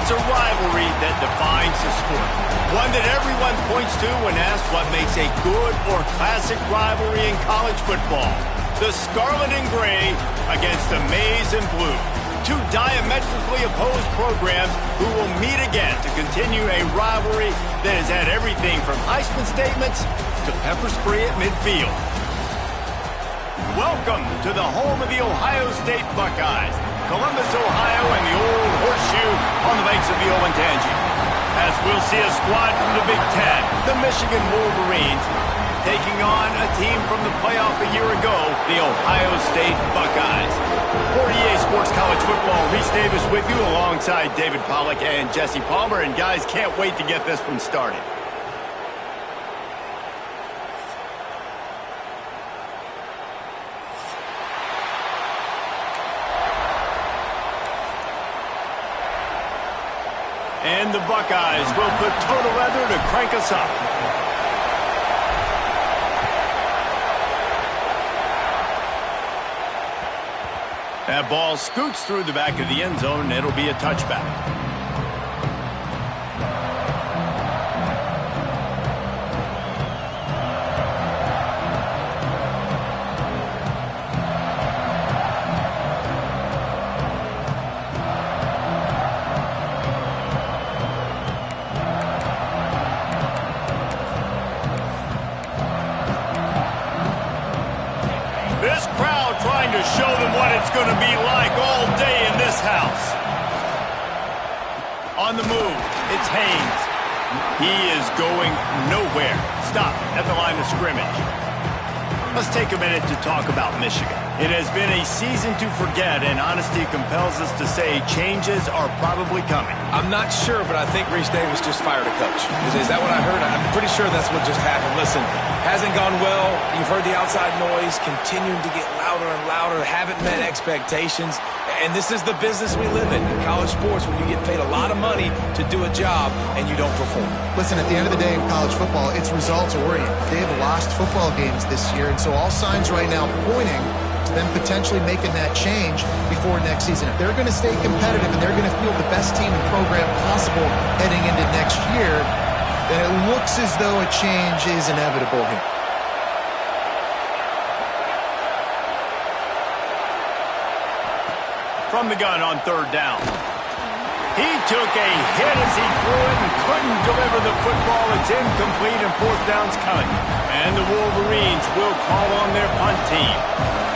It's a rivalry that defines the sport. One that everyone points to when asked what makes a good or classic rivalry in college football. The Scarlet and Gray against the Maize and Blue. Two diametrically opposed programs who will meet again to continue a rivalry that has had everything from Heisman statements to pepper spray at midfield. Welcome to the home of the Ohio State Buckeyes, Columbus, Ohio, and the old horseshoe on the banks of the Olentangy. As we'll see a squad from the Big Ten, the Michigan Wolverines, taking on a team from the playoff a year ago, the Ohio State Buckeyes. For EA Sports College Football, Reese Davis with you alongside David Pollack and Jesse Palmer. And guys, can't wait to get this one started. And the Buckeyes will put total leather to crank us up. That ball scoots through the back of the end zone, and it'll be a touchback. This crowd trying to show them what it's going to be like all day in this house. On the move, it's Haynes. He is going nowhere. Stop at the line of scrimmage. Let's take a minute to talk about Michigan. It has been a season to forget, and honesty compels us to say changes are probably coming. I'm not sure, but I think Reese Davis just fired a coach. Is that what I heard? I'm pretty sure that's what just happened. Listen, hasn't gone well. You've heard the outside noise, continuing to get louder and louder, haven't met expectations. And this is the business we live in college sports, when you get paid a lot of money to do a job and you don't perform. Listen, at the end of the day in college football, it's results-oriented. They have lost football games this year, and so all signs right now pointing to them potentially making that change before next season. If they're going to stay competitive and they're going to field the best team and program possible heading into next year, then it looks as though a change is inevitable here. From the gun on third down. He took a hit as he threw it and couldn't deliver the football. It's incomplete and fourth down's coming. And the Wolverines will call on their punt team.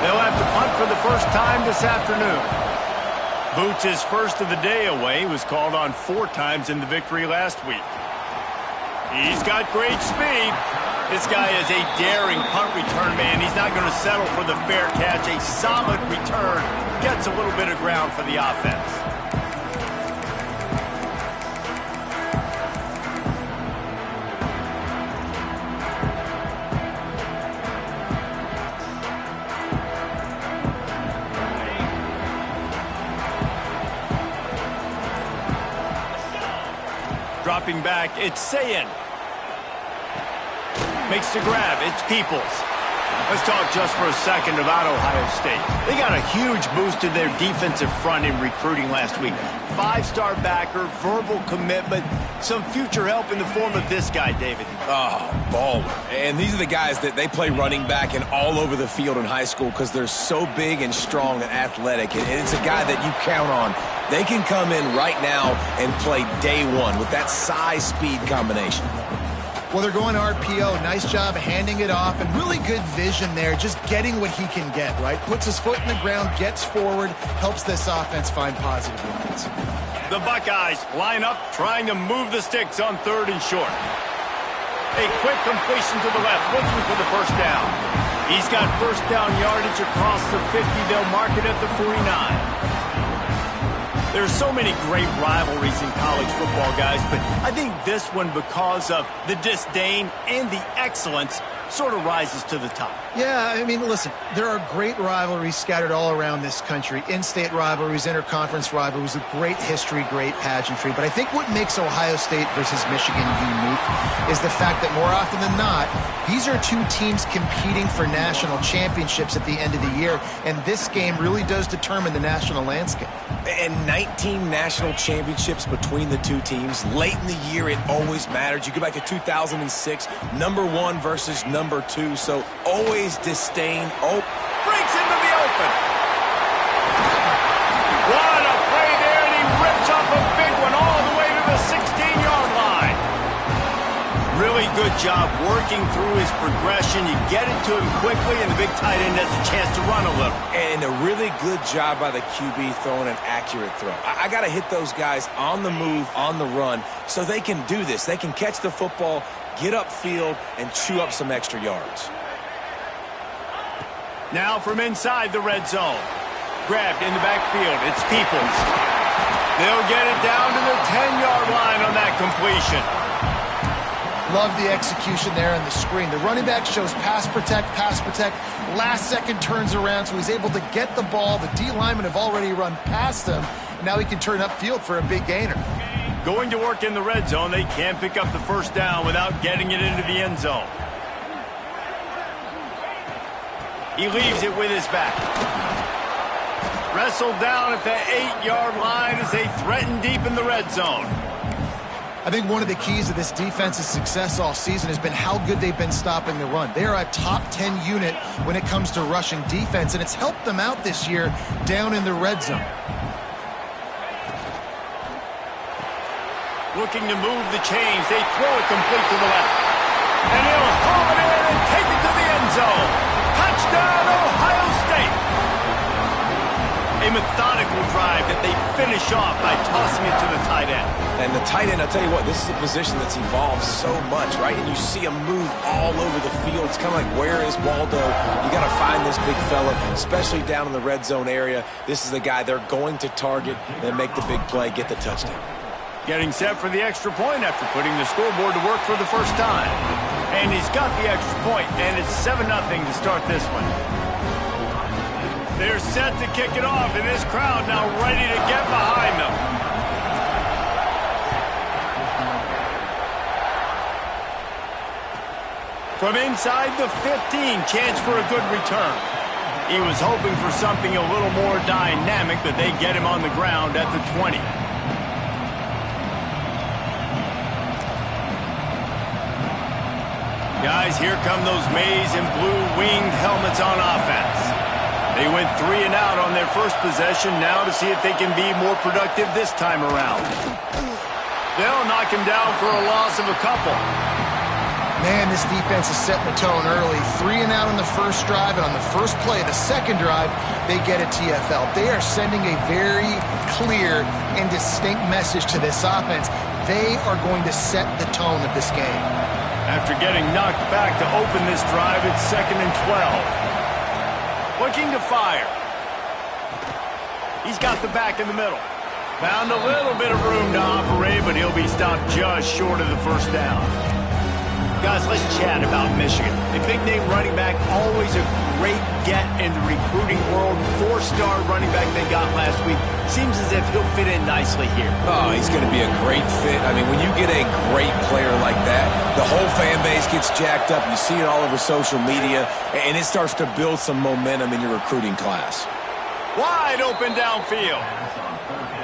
They'll have to punt for the first time this afternoon. Boots' first of the day away was called on 4 times in the victory last week. He's got great speed. This guy is a daring punt return man. He's not going to settle for the fair catch. A solid return. Gets a little bit of ground for the offense. Dropping back, it's Sayin. Makes the grab, it's Peoples. Let's talk just for a second about Ohio State. They got a huge boost to their defensive front in recruiting last week. 5-star backer, verbal commitment, some future help in the form of this guy, David. Oh, baller. And these are the guys that they play running back and all over the field in high school because they're so big and strong and athletic. And it's a guy that you count on. They can come in right now and play day one with that size-speed combination. Well, they're going RPO. Nice job handing it off, and really good vision there, just getting what he can get, right? Puts his foot in the ground, gets forward, helps this offense find positive lines. The Buckeyes line up, trying to move the sticks on third and short. A quick completion to the left, looking for the first down. He's got first down yardage across the 50. They'll mark it at the 49. There's so many great rivalries in college football, guys, but I think this one, because of the disdain and the excellence, sort of rises to the top. Yeah, I mean, listen, there are great rivalries scattered all around this country. In-state rivalries, interconference rivalries with great history, great pageantry. But I think what makes Ohio State versus Michigan unique is the fact that more often than not, these are two teams competing for national championships at the end of the year. And this game really does determine the national landscape. And 19 national championships between the two teams. Late in the year, it always mattered. You go back to 2006, #1 versus #2. So always disdain. Oh, breaks into the open. What a play there, and he rips off a big one all the way to the 16-yard line. Really good job working through his progression. You get it to him quickly, and the big tight end has a chance to run a little. And a really good job by the QB throwing an accurate throw. I got to hit those guys on the move, on the run, so they can do this. They can catch the football, get upfield, and chew up some extra yards. Now from inside the red zone. Grabbed in the backfield. It's Peoples. They'll get it down to the 10-yard line on that completion. Love the execution there on the screen. The running back shows pass protect. Last second turns around, so he's able to get the ball. The D linemen have already run past him. Now he can turn upfield for a big gainer. Going to work in the red zone. They can't pick up the first down without getting it into the end zone. He leaves it with his back. Wrestled down at the 8-yard line as they threaten deep in the red zone. I think one of the keys to this defense's success all season has been how good they've been stopping the run. They are a top 10 unit when it comes to rushing defense, and it's helped them out this year down in the red zone. Looking to move the chains. They throw it complete to the left. And he'll haul it in and take it to the end zone. Touchdown, Ohio State. A methodical drive that they finish off by tossing it to the tight end. And the tight end, I'll tell you what, this is a position that's evolved so much, right? And you see him move all over the field. It's kind of like, where is Waldo? You got to find this big fella, especially down in the red zone area. This is the guy they're going to target, then make the big play, get the touchdown. Getting set for the extra point after putting the scoreboard to work for the first time. And he's got the extra point, and it's 7-0 to start this one. They're set to kick it off, and this crowd now ready to get behind them. From inside the 15, chance for a good return. He was hoping for something a little more dynamic, but they get him on the ground at the 20. Guys, here come those maize and blue winged helmets on offense. They went 3 and out on their first possession, now to see if they can be more productive this time around. They'll knock him down for a loss of a couple. Man, this defense is setting the tone early. 3 and out on the first drive, and on the first play of the second drive, they get a TFL. They are sending a very clear and distinct message to this offense. They are going to set the tone of this game. After getting knocked back to open this drive, it's 2nd and 12. Looking to fire. He's got the back in the middle. Found a little bit of room to operate, but he'll be stopped just short of the first down. Guys, let's chat about Michigan. A big-name running back, always a great get in the recruiting world. 4-star running back they got last week. Seems as if he'll fit in nicely here. Oh, he's going to be a great fit. I mean, when you get a great player like that, the whole fan base gets jacked up. You see it all over social media, and it starts to build some momentum in your recruiting class. Wide open downfield.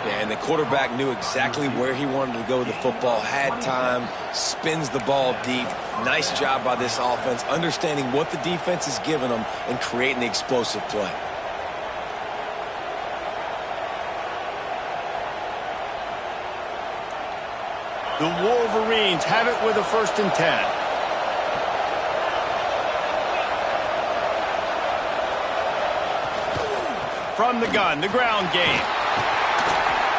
Yeah, and the quarterback knew exactly where he wanted to go with the football, had time, spins the ball deep. Nice job by this offense, understanding what the defense is giving them and creating the explosive play. The Wolverines have it with a 1st and 10. From the gun, the ground game.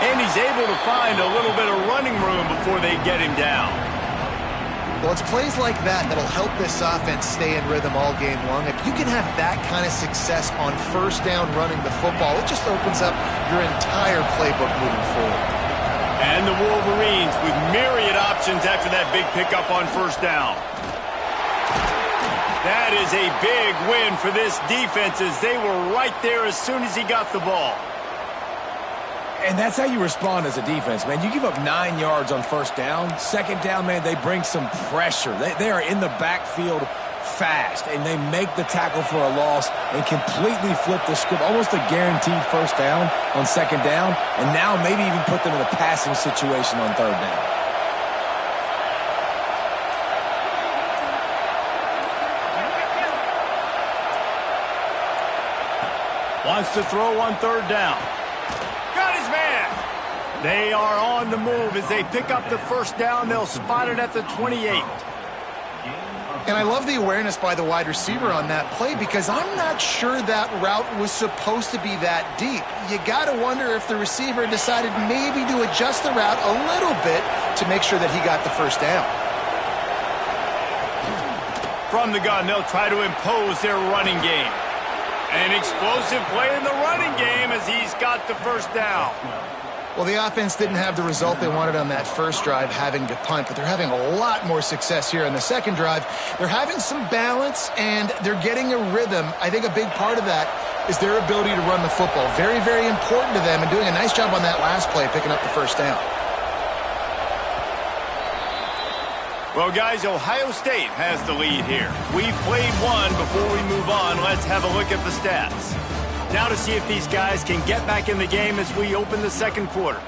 And he's able to find a little bit of running room before they get him down. Well, it's plays like that that'll help this offense stay in rhythm all game long. If you can have that kind of success on first down running the football, it just opens up your entire playbook moving forward. And the Wolverines with myriad options after that big pickup on first down. That is a big win for this defense as they were right there as soon as he got the ball. And that's how you respond as a defense, man. You give up 9 yards on first down. Second down, man, they bring some pressure. They are in the backfield fast, and they make the tackle for a loss and completely flip the script. Almost a guaranteed first down on second down, and now maybe even put them in a passing situation on third down. Wants to throw on third down. Got his man. They are on the move as they pick up the first down. They'll spot it at the 28. And I love the awareness by the wide receiver on that play because I'm not sure that route was supposed to be that deep. You got to wonder if the receiver decided maybe to adjust the route a little bit to make sure that he got the first down. From the gun, they'll try to impose their running game. An explosive play in the running game as he's got the first down. Well, the offense didn't have the result they wanted on that first drive, having to punt, but they're having a lot more success here on the second drive. They're having some balance, and they're getting a rhythm. I think a big part of that is their ability to run the football. Very, very important to them, and doing a nice job on that last play, picking up the first down. Well, guys, Ohio State has the lead here. We've played one. Before we move on, let's have a look at the stats. Now to see if these guys can get back in the game as we open the second quarter.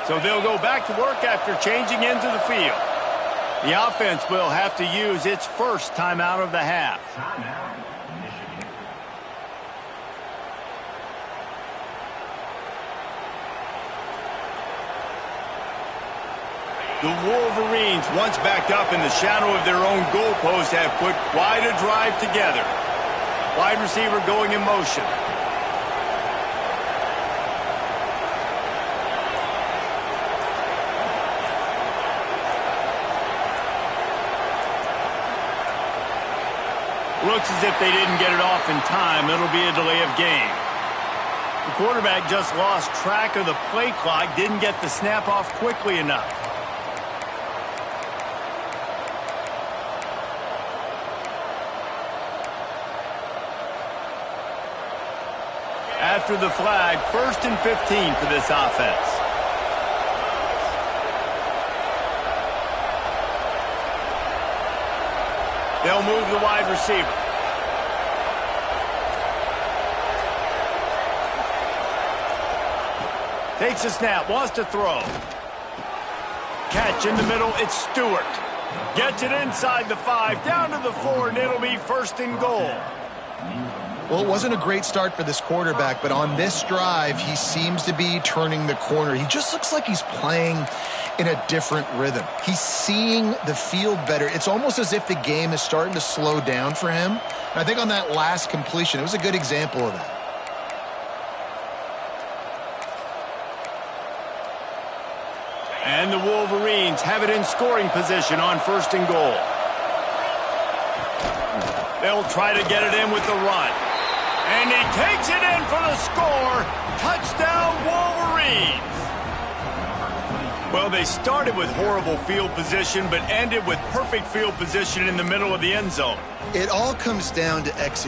So they'll go back to work after changing into the field. The offense will have to use its first timeout of the half. The Wolverines, once backed up in the shadow of their own goalpost, have put quite a drive together. Wide receiver going in motion. Looks as if they didn't get it off in time. It'll be a delay of game. The quarterback just lost track of the play clock, didn't get the snap off quickly enough. After the flag, 1st and 15 for this offense. They'll move the wide receiver. Takes a snap, wants to throw. Catch in the middle, it's Stewart. Gets it inside the 5, down to the 4, and it'll be 1st and goal. Well, it wasn't a great start for this quarterback, but on this drive, he seems to be turning the corner. He just looks like he's playing in a different rhythm. He's seeing the field better. It's almost as if the game is starting to slow down for him. And I think on that last completion, it was a good example of that. And the Wolverines have it in scoring position on 1st and goal. They'll try to get it in with the run. And he takes it in for the score. Touchdown, Wolverines. Well, they started with horrible field position, but ended with perfect field position in the middle of the end zone. It all comes down to execution.